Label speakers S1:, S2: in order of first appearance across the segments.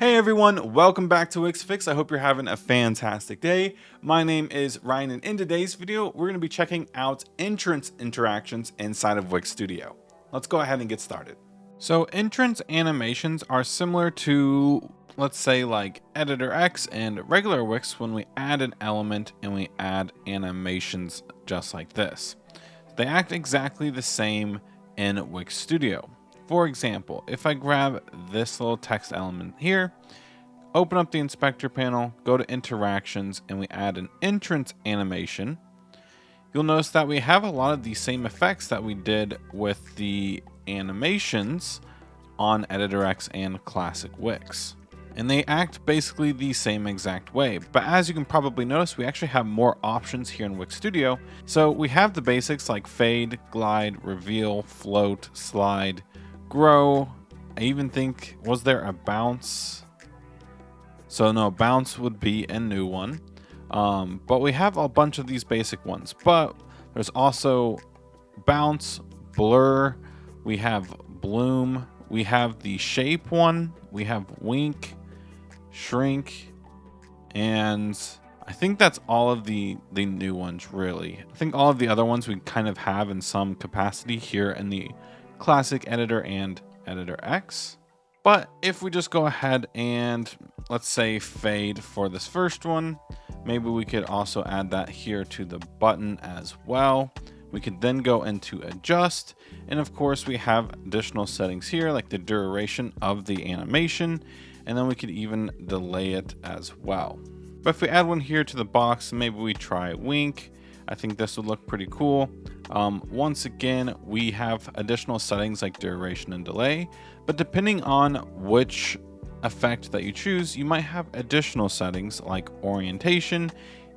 S1: Hey everyone, welcome back to Wix Fix. I hope you're having a fantastic day. My name is Ryan, and in today's video, we're going to be checking out entrance interactions inside of Wix Studio. Let's go ahead and get started. So entrance animations are similar to, let's say, like Editor X and regular Wix when we add an element and we add animations just like this. They act exactly the same in Wix Studio. For example, if I grab this little text element here, open up the inspector panel, go to interactions, and we add an entrance animation, you'll notice that we have a lot of the same effects that we did with the animations on Editor X and Classic Wix. And they act basically the same exact way. But as you can probably notice, we actually have more options here in Wix Studio. So we have the basics like fade, glide, reveal, float, slide, grow. I even think, was there a bounce? So no, bounce would be a new one. But we have a bunch of these basic ones. But there's also bounce, blur, we have bloom, we have the shape one, we have wink, shrink, and I think that's all of the new ones really. I think all of the other ones we kind of have in some capacity here in the Classic Editor and Editor X. But if we just go ahead and let's say fade for this first one, maybe we could also add that here to the button as well. We could then go into adjust, and of course we have additional settings here like the duration of the animation, and then we could even delay it as well. But if we add one here to the box, maybe we try wink. I think this would look pretty cool. Once again, we have additional settings like duration and delay, but depending on which effect that you choose, you might have additional settings like orientation,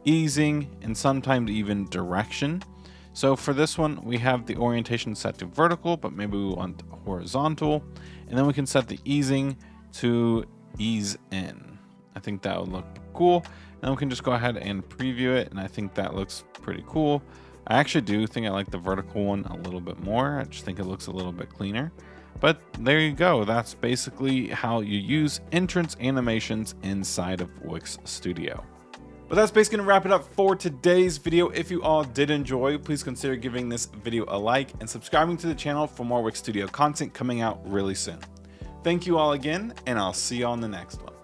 S1: easing, and sometimes even direction. So for this one, we have the orientation set to vertical, but maybe we want horizontal, and then we can set the easing to ease in. I think that would look cool. Then we can just go ahead and preview it, and I think that looks pretty cool. I actually do think I like the vertical one a little bit more. I just think it looks a little bit cleaner. But there you go. That's basically how you use entrance animations inside of Wix Studio. But that's basically gonna wrap it up for today's video. If you all did enjoy, please consider giving this video a like and subscribing to the channel for more Wix Studio content coming out really soon. Thank you all again, and I'll see you on the next one.